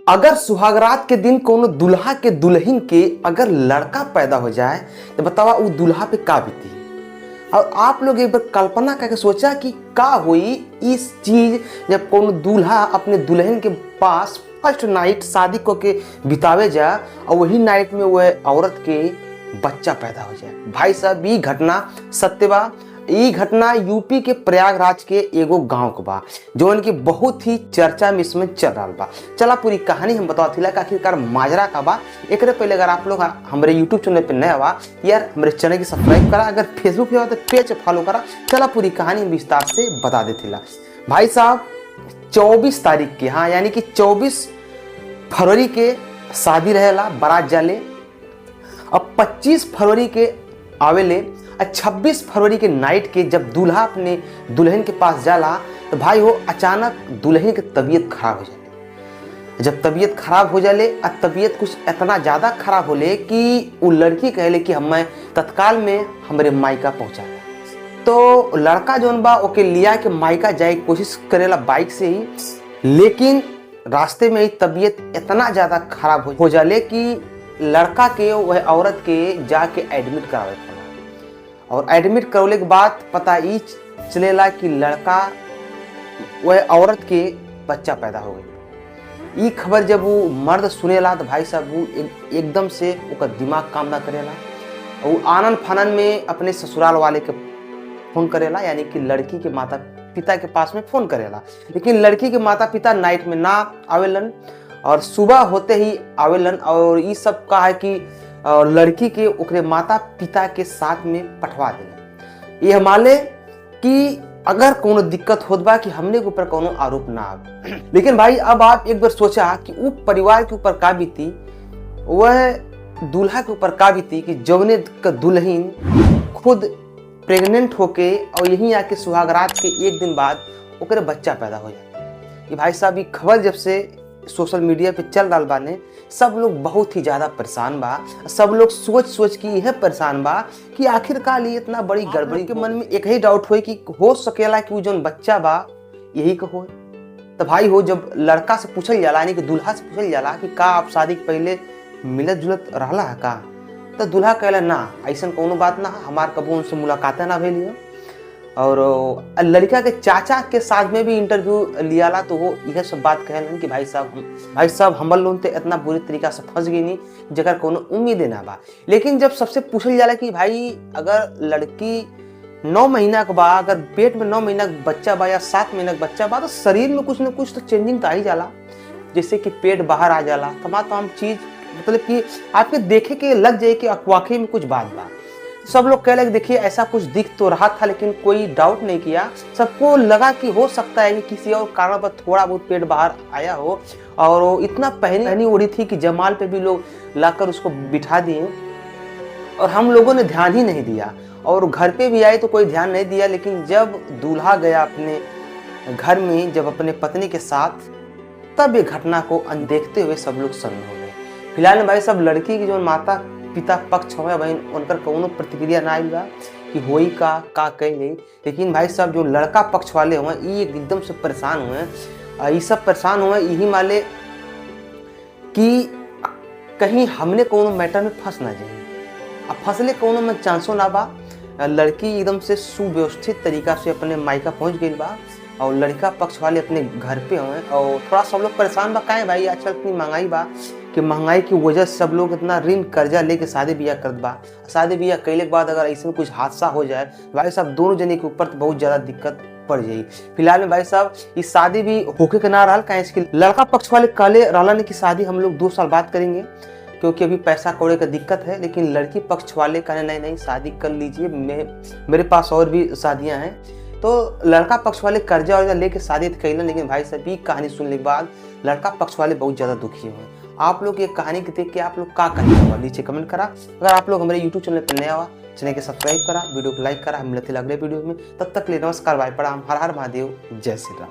अगर सुहागरात के दिन कोनो दुल्हा के दुल्हन के अगर लड़का पैदा हो जाए तो बतावा वो दुल्हा पे का बीती। और आप लोग एक बार कल्पना करके सोचा कि का हुई इस चीज जब कोनो दूल्हा अपने दुल्हन के पास फर्स्ट नाइट शादी को के बितावे जा और वही नाइट में वह औरत के बच्चा पैदा हो जाए। भाई साहब ये घटना सत्य बा। ये घटना यूपी के प्रयागराज के एगो गांव के बा जो इनकी बहुत ही चर्चा में इसमें चल रहा बा। चला पूरी कहानी हम बताओ आखिरकार माजरा का बा। एक पहले अगर आप लोग हमारे यूट्यूब चैनल पे नया बा यार हमारे चैनल की सब्सक्राइब करा, अगर फेसबुक पे हो तो पेज फॉलो करा। चला पूरी कहानी विस्तार से बता देती। भाई साहब 24 तारीख के हाँ यानी कि 24 फरवरी के शादी रहेला, बारात जाले। अब 25 फरवरी के आवेले और 26 फरवरी के नाइट के जब दूल्हा अपने दुल्हन के पास जाला तो भाई वो अचानक दुल्हन की तबीयत खराब हो जाले। जब तबीयत खराब हो जाले और तबीयत कुछ इतना ज़्यादा खराब होले कि वो लड़की कहले कि हमें तत्काल में हमारे मायका पहुँचा। तो लड़का जौन बा ओके लिया के मायका जाए कोशिश करेला बाइक से ही, लेकिन रास्ते में ही तबीयत इतना ज़्यादा खराब हो जाले कि लड़का के वह औरत के जाके एडमिट करावे पड़ा। और एडमिट करौले के बाद पता ही चलेला कि लड़का वह औरत के बच्चा पैदा हो गई। ये खबर जब वो मर्द सुनेला तो भाई साहब वो एकदम से उसका दिमाग काम ना करेला। वो आनन फानन में अपने ससुराल वाले के फोन करेला यानी कि लड़की के माता पिता के पास में फोन करेला। लेकिन लड़की के माता पिता नाइट में ना आवेलन और सुबह होते ही आवेलन। और ये सब कहा है कि लड़की के ओकरे माता पिता के साथ में पठवा देना। ये हमारे कि अगर कोनो दिक्कत होत बा कि हमने के ऊपर कोनो आरोप ना आवे। लेकिन भाई अब आप एक बार सोचा कि वो परिवार के ऊपर का बीती, वह दूल्हा के ऊपर का बीती कि जौने का दुल्हन खुद प्रेग्नेंट होके और यहीं आके सुहागरात के एक दिन बाद ओकरे बच्चा पैदा हो जाए। ये भाई साहब ये खबर जब से सोशल मीडिया पे चल रहा बाने सब लोग बहुत ही ज़्यादा परेशान बा। सब लोग सोच कि यह परेशान बा कि आखिरकार ये इतना बड़ी गड़बड़ी के मन में एक ही डाउट हो कि हो सकेला कि वो जो बच्चा बा यही का हो। तो भाई हो जब लड़का से पूछल जाला यानी कि दूल्हा से पूछल जाला कि का आप शादी के पहले मिलत जुलत रहला है का, तो दूल्हा कहला ना ऐसा कोनो बात ना, हमार कबू उनसे मुलाकात ना भइल। और लड़का के चाचा के साथ में भी इंटरव्यू लियाला तो वो यह सब बात कहलन कि भाई साहब हमर लोग तो इतना बुरी तरीका से फंस गई नहीं जगह कोनो उम्मीद ना बा। लेकिन जब सबसे पूछल जाला कि भाई अगर लड़की 9 महीना के बा, अगर पेट में 9 महीना का बच्चा बा या 7 महीना का बच्चा बा तो शरीर में कुछ ना कुछ तो चेंजिंग तो आ ही जाला, जैसे कि पेट बाहर आ जाला, तमाम चीज मतलब कि आपके देखे के लग जाए कि वाकई में कुछ बात बा। सब लोग कह लगे देखिए ऐसा कुछ दिख तो रहा था लेकिन कोई डाउट नहीं किया। सबको लगा कि हो सकता है कि किसी और कारण पर थोड़ा बहुत पेट बाहर आया हो। और वो इतना पहनी ओढ़ी थी कि जमाल पे भी लोग लाकर उसको बिठा दिए और हम लोगों ने ध्यान ही नहीं दिया। और घर पे भी आए तो कोई ध्यान नहीं दिया। लेकिन जब दूल्हा गया अपने घर में जब अपने पत्नी के साथ, तब ये घटना को अनदेखते हुए सब लोग सन्न हो गए। फिलहाल भाई सब लड़की की जो माता पिता पक्ष हुए बहन उनकर कोनो प्रतिक्रिया ना आइल बा कि होई का कही गई। लेकिन भाई साहब जो लड़का पक्ष वाले हुए ये एकदम से परेशान हुए। ये सब परेशान हुए यही माले कि कहीं हमने कोनो मैटर में फंस ना जाए। अब फंसले कोनो में चांसो ना बा। लड़की एकदम से सुव्यवस्थित तरीका से अपने मायका पहुंच गई बा और लड़का पक्ष वाले अपने घर पे हुए। और थोड़ा सब लोग परेशान बा काहे भाई आजकल इतनी महंगाई बा कि महंगाई की वजह से सब लोग इतना ऋण कर्जा लेके शादी ब्याह करत बा। शादी ब्याह कैले के बाद अगर ऐसे कुछ हादसा हो जाए भाई साहब दोनों जने के ऊपर तो बहुत ज़्यादा दिक्कत पड़ जाएगी। फिलहाल में भाई साहब इस शादी भी होके के ना रहा कहीं इसके लड़का पक्ष वाले काले रहला ने की शादी हम लोग 2 साल बाद करेंगे क्योंकि अभी पैसा कौड़े का दिक्कत है। लेकिन लड़की पक्ष वाले कहने नहीं शादी कर लीजिए, मेरे पास और भी शादियाँ हैं। तो लड़का पक्ष वाले कर्जा वर्जा लेके शादी कैलन। लेकिन भाई साहब ये कहानी सुनने के बाद लड़का पक्ष वाले बहुत ज़्यादा दुखी हुए। आप लोग ये कहानी के देख के आप लोग क्या कहेंगे नीचे कमेंट करा। अगर आप लोग हमारे यूट्यूब चैनल पर नया हुआ चैनल के सब्सक्राइब करा, वीडियो को लाइक करा। हम मिलते अगले वीडियो में, तब तक के लिए नमस्कार भाई प्रणाम, हर हर महादेव, जय श्री राम।